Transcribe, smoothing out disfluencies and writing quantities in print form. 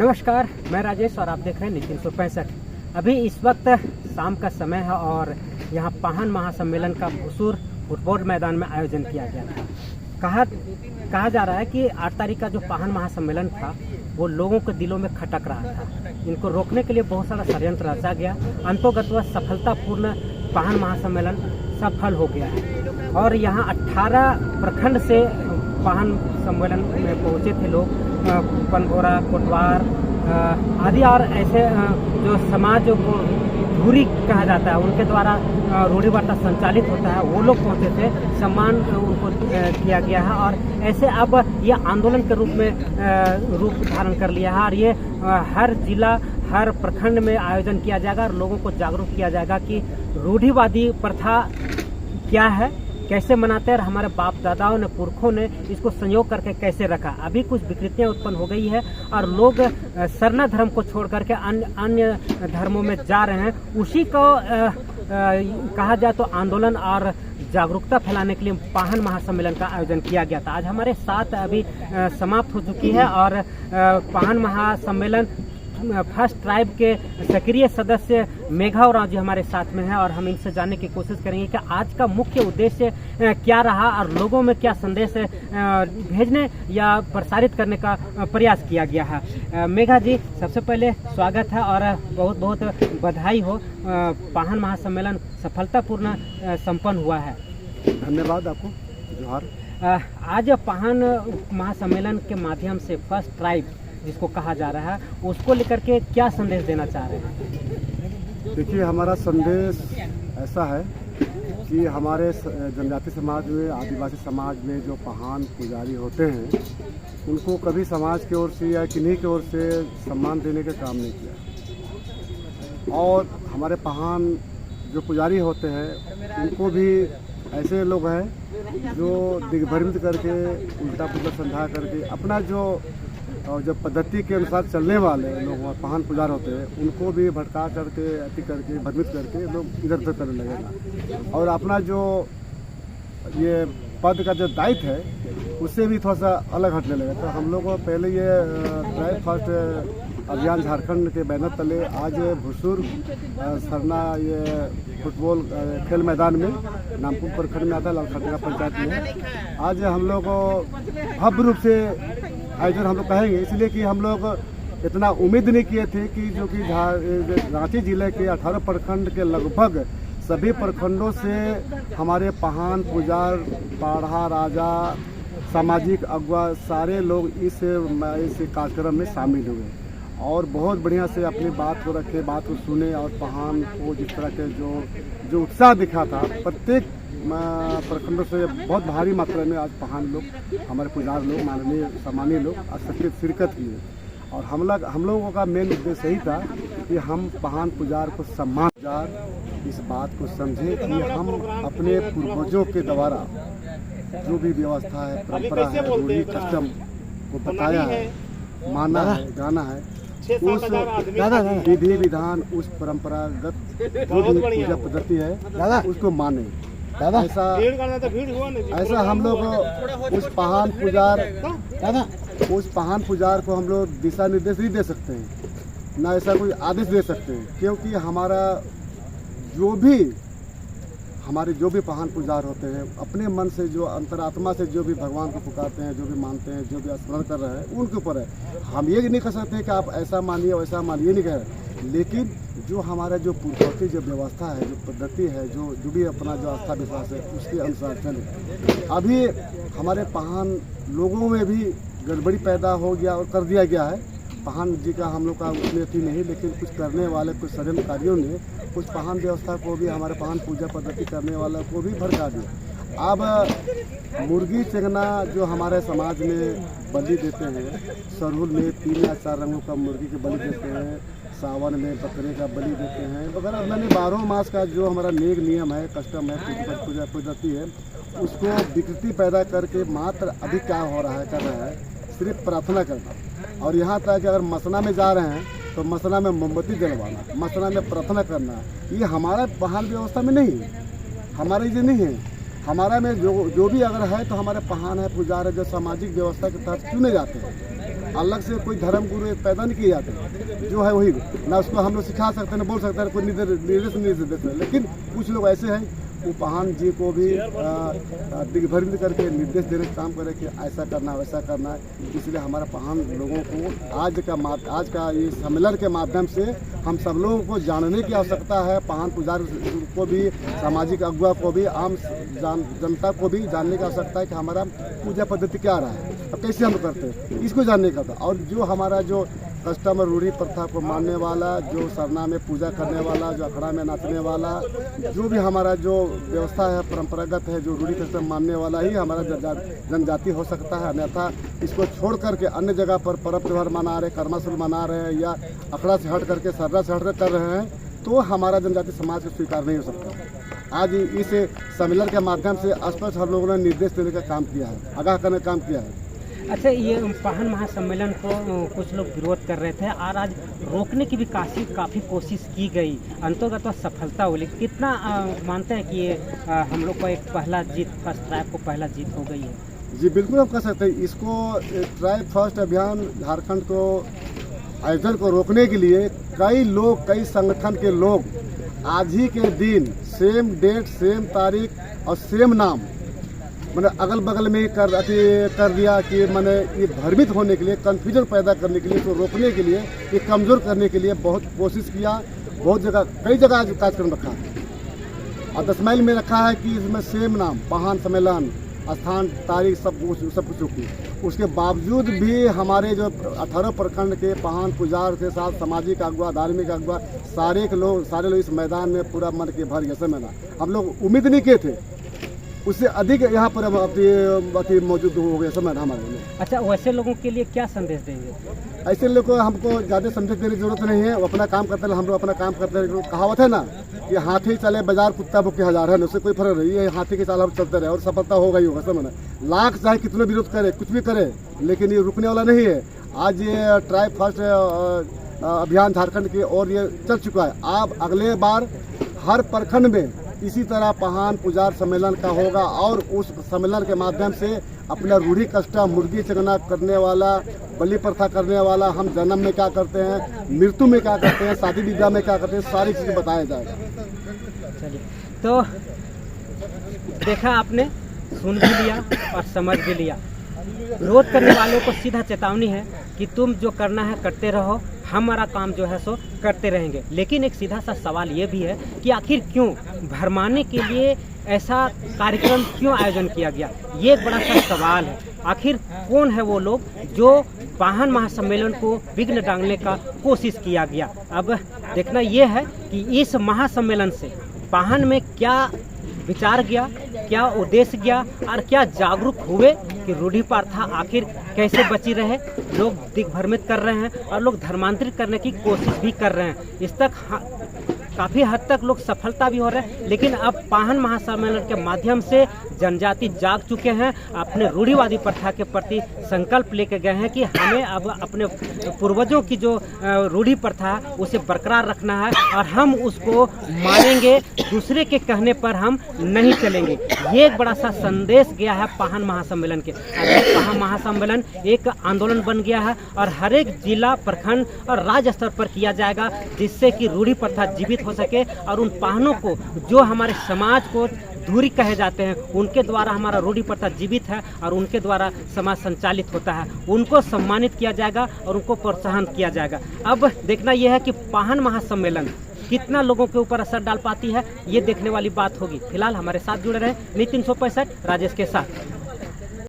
नमस्कार, मैं राजेश और आप देख रहे हैं नीति 365। अभी इस वक्त शाम का समय है और यहाँ पाहन महासम्मेलन का भूसूर फुटबॉल मैदान में आयोजन किया गया था। कहा जा रहा है कि 8 तारीख का जो पाहन महासम्मेलन था वो लोगों के दिलों में खटक रहा था। इनको रोकने के लिए बहुत सारा षड्यंत्र रचा गया। अंतोगत्वा सफलतापूर्ण पाहन महासम्मेलन सफल हो गया है और यहाँ 18 प्रखंड से पाहन सम्मेलन में पहुँचे थे लोग। पनघोरा, कोटवार आदि और ऐसे जो समाज को धूरी कहा जाता है उनके द्वारा रूढ़िवार्ता संचालित होता है, वो लोग पहुंचे थे। सम्मान उनको किया गया है और ऐसे अब ये आंदोलन के रूप में रूप धारण कर लिया है और ये हर जिला हर प्रखंड में आयोजन किया जाएगा और लोगों को जागरूक किया जाएगा कि रूढ़िवादी प्रथा क्या है, कैसे मनाते हैं और हमारे बाप दादाओं ने पुरखों ने इसको संयोग करके कैसे रखा। अभी कुछ विकृतियां उत्पन्न हो गई है और लोग सरना धर्म को छोड़ करके अन्य धर्मों में जा रहे हैं। उसी को कहा जाए तो आंदोलन और जागरूकता फैलाने के लिए पाहन महासम्मेलन का आयोजन किया गया था। आज हमारे साथ अभी समाप्त हो चुकी है और पाहन महासम्मेलन फर्स्ट ट्राइब के सक्रिय सदस्य मेघा और जी हमारे साथ में है और हम इनसे जानने की कोशिश करेंगे कि आज का मुख्य उद्देश्य क्या रहा और लोगों में क्या संदेश भेजने या प्रसारित करने का प्रयास किया गया है। मेघा जी, सबसे पहले स्वागत है और बहुत बहुत बधाई हो। पाहन महासम्मेलन सफलतापूर्ण संपन्न हुआ है। धन्यवाद आपको। जोहार। आज पाहन महासम्मेलन के माध्यम से फर्स्ट ट्राइब जिसको कहा जा रहा है उसको लेकर के क्या संदेश देना चाह रहे हैं? देखिए, हमारा संदेश ऐसा है कि हमारे जनजाति समाज में, आदिवासी समाज में जो पाहन पुजारी होते हैं उनको कभी समाज की ओर से या किन्हीं की ओर से सम्मान देने का काम नहीं किया। और हमारे पाहन जो पुजारी होते हैं उनको भी ऐसे लोग हैं जो दिग्भ्रमित करके उल्टा पुल्टा समझा करके अपना जो पद्धति के अनुसार चलने वाले लोग पाहन पुजार होते हैं उनको भी भटका करके अति करके भ्रमित करके लोग इधर उधर करने लगेगा और अपना जो ये पद का जो दायित्व है उससे भी थोड़ा सा अलग हटने लगे। तो हम लोग पहले ये ट्राइब फर्स्ट अभियान झारखंड के बैनर तले आज भूसूर सरना ये फुटबॉल खेल मैदान में नामपुर प्रखंड में आता है, लालखटिया पंचायत में आज हम लोग भव्य रूप से आयोजन हम लोग कहेंगे, इसलिए कि हम लोग इतना उम्मीद नहीं किए थे कि जो कि रांची जिले के 18 प्रखंड के लगभग सभी प्रखंडों से हमारे पाहन पुजार, पाढ़ा, राजा, सामाजिक अगुवा सारे लोग इस कार्यक्रम में शामिल हुए और बहुत बढ़िया से अपनी बात को रखे, बात को सुने और पाहन को जिस तरह के जो उत्साह दिखा था प्रत्येक प्रखंडों से बहुत भारी मात्रा में आज पाहन लोग, हमारे पुजार लोग, माननीय सम्मानीय लोग शिरकत किए। और हम लोगों का मेन उद्देश्य यही था कि हम पाहन पुजार को सम्मान, इस बात को समझे कि हम अपने पूर्वजों के द्वारा जो भी व्यवस्था है, परंपरा है, रूढ़ी कस्टम को बताया है, माना है, गाना है, उस विधि विधान, उस परंपरागत जो भी पूजा पद्धति है उसको माने। ऐसा हम लोग उस पाहन पुजार को हम लोग दिशा निर्देश नहीं दे सकते हैं, ना ऐसा कोई आदेश दे सकते हैं, क्योंकि हमारे जो भी पाहन पुजार होते हैं अपने मन से, जो अंतरात्मा से जो भी भगवान को पुकारते हैं, जो भी मानते हैं, जो भी स्मरण कर रहे हैं उनके ऊपर है। हम ये नहीं कह सकते कि आप ऐसा मानिए वैसा मानिए, नहीं कह रहे, लेकिन जो हमारा जो पूर्ववर्ती जो व्यवस्था है, जो पद्धति है, जो भी अपना जो आस्था विश्वास है उसके अनुसार चले। अभी हमारे पाहन लोगों में भी गड़बड़ी पैदा हो गया और कर दिया गया है। पाहन जी का हम लोग का उतनी थी नहीं, लेकिन कुछ करने वाले कुछ षड्यंत्रकारियों ने कुछ पाहन व्यवस्था को भी, हमारे पाहन पूजा पद्धति करने वालों को भी भड़का दिया। अब मुर्गी चंगना जो हमारे समाज में बलि देते हैं, सरहुल में 3 या 4 रंगों का मुर्गी के बलि देते हैं, सावन में बकरे का बलि देते हैं वगैरह, मैंने 12 मास का जो हमारा नेक नियम है, कस्टम है, पूजा पद्धति है, उसको विकृति पैदा करके मात्र अभी क्या हो रहा है, कर रहा है सिर्फ प्रार्थना करना। और यहाँ तक कि अगर मसना में जा रहे हैं तो मसना में मोमबत्ती जलवाना, मसना में प्रार्थना करना, ये हमारा पाहन व्यवस्था में नहीं है, हमारे ये नहीं है। हमारा में जो भी अगर है तो हमारे पाहन है, पुजार है, जो सामाजिक व्यवस्था के तहत चुने जाते हैं। अलग से कोई धर्म गुरु पैदा नहीं किए जाते, जो है वही ना उसको हम लोग सिखा सकते हैं, ना बोल सकते हैं, कोई निर्देश नहीं देते हैं। लेकिन कुछ लोग ऐसे हैं वो पाहन जी को भी दिग्भ्रमित करके निर्देश देने का काम करे कि ऐसा करना है वैसा करना है। इसलिए हमारा पाहन लोगों को आज का ये सम्मेलन के माध्यम से हम सब लोगों को जानने की आवश्यकता है। पाहन पुजारी को भी, सामाजिक अगुआ को भी, आम जनता को भी जानने की आवश्यकता है कि हमारा पूजा पद्धति क्या रहा है, अब कैसे हम करते हैं, इसको जानने का था। और जो हमारा जो कस्टम रूढ़ी प्रथा को मानने वाला, जो सरना में पूजा करने वाला, जो अखड़ा में नाचने वाला, जो भी हमारा जो व्यवस्था है परंपरागत है, जो रूढ़ी कस्टम मानने वाला ही हमारा जनजाति हो सकता है। अन्यथा इसको छोड़ करके अन्य जगह पर पर्व त्यौहार मना रहे, कर्माशुल मना रहे हैं या अखड़ा से हट करके सरना से हट कर कर रहे हैं, तो हमारा जनजाति समाज को स्वीकार नहीं हो सकता। आज इस सम्मेलन के माध्यम से स्पष्ट हम लोगों ने निर्देश देने का काम किया है, आगाह करने का काम किया है। अच्छा, ये पाहन महासम्मेलन को कुछ लोग विरोध कर रहे थे और आज रोकने की भी काफ़ी कोशिश की गई, अंततः तो सफलता हुई। कितना मानते हैं कि ये हम लोग को एक पहला जीत, फर्स्ट ट्राइब को पहला जीत हो गई है? जी बिल्कुल, हम कह सकते हैं इसको ट्राइब फर्स्ट अभियान झारखंड को आयोजन को रोकने के लिए कई लोग, कई संगठन के लोग आज ही के दिन सेम डेट, सेम तारीख और सेम नाम मैंने अगल बगल में कर दिया कि मैंने ये भ्रमित होने के लिए, कन्फ्यूजन पैदा करने के लिए, इसको रोकने के लिए, ये कमज़ोर करने के लिए बहुत कोशिश किया। बहुत जगह, कई जगह आज कार्यक्रम रखा है और 10 माइल में रखा है कि इसमें सेम नाम, पाहन सम्मेलन, स्थान, तारीख, सब कुछ की। उसके बावजूद भी हमारे जो 18 प्रखंड के पाहन पुजार के साथ सामाजिक अगुआ, धार्मिक अगुआ, सारे लोग इस मैदान में पूरा मन के भर गए। मैदान हम लोग उम्मीद नहीं किए थे, उससे अधिक यहाँ पर मौजूद हो गए समय हमारे लिए। अच्छा, वैसे लोगों के लिए क्या संदेश देंगे? ऐसे लोगों को हमको ज़्यादा संदेश देने की जरूरत नहीं है, वो अपना काम करते हैं, हम लोग अपना काम करते हैं। कहावत है ना कि हाथी चले बाजार, कुत्ता भूखे हजार है, उससे कोई फर्क नहीं है। हाथी के चाल हम चलते रहे और सफलता हो गई होगा समझ। लाख चाहे कितने विरोध करे, कुछ भी करे, लेकिन ये रुकने वाला नहीं है। आज ये ट्राइब फर्स्ट अभियान झारखंड की ओर ये चल चुका है। अब अगले बार हर प्रखंड में इसी तरह पाहन पुजार सम्मेलन का होगा और उस सम्मेलन के माध्यम से अपना रूढ़ी कष्टा, मुर्गी चगना करने वाला, बलि प्रथा करने वाला, हम जन्म में क्या करते हैं, मृत्यु में क्या करते हैं, शादी विवाह में क्या करते हैं, सारी चीज़ें बताया जाएगा। चलिए, तो देखा आपने, सुन भी लिया और समझ भी लिया। विरोध करने वालों को सीधा चेतावनी है कि तुम जो करना है करते रहो, हमारा काम जो है सो करते रहेंगे। लेकिन एक सीधा सा सवाल ये भी है कि आखिर क्यों भरमाने के लिए ऐसा कार्यक्रम क्यों आयोजन किया गया? ये एक बड़ा सा सवाल है। आखिर कौन है वो लोग जो पाहन महासम्मेलन को विघ्न डालने का कोशिश किया गया? अब देखना ये है कि इस महासम्मेलन से पाहन में क्या विचार गया, क्या उद्देश्य गया और क्या जागरूक हुए कि रूढ़ी प्रथा आखिर कैसे बची रहे। लोग दिग्भ्रमित कर रहे हैं और लोग धर्मांतरित करने की कोशिश भी कर रहे हैं। इस तक काफ़ी हद तक लोग सफलता भी हो रहे हैं। लेकिन अब पाहन महासम्मेलन के माध्यम से जनजाति जाग चुके हैं, अपने रूढ़िवादी प्रथा के प्रति संकल्प लेके गए हैं कि हमें अब अपने पूर्वजों की जो रूढ़ी प्रथा है उसे बरकरार रखना है और हम उसको मानेंगे, दूसरे के कहने पर हम नहीं चलेंगे। ये एक बड़ा सा संदेश गया है पाहन महासम्मेलन के। पाहन महासम्मेलन एक आंदोलन बन गया है और हर एक जिला, प्रखंड और राज्य स्तर पर किया जाएगा, जिससे कि रूढ़ी प्रथा जीवित हो सके और उन पाहनों को, जो हमारे समाज को धुरी कहे जाते हैं, उनके द्वारा हमारा रूढ़ी प्रथा जीवित है और उनके द्वारा समाज संचालित होता है, उनको सम्मानित किया जाएगा और उनको प्रोत्साहन किया जाएगा। अब देखना यह है कि पाहन महासम्मेलन कितना लोगों के ऊपर असर डाल पाती है, ये देखने वाली बात होगी। फिलहाल हमारे साथ जुड़े रहे नितिन 165 राजेश के साथ।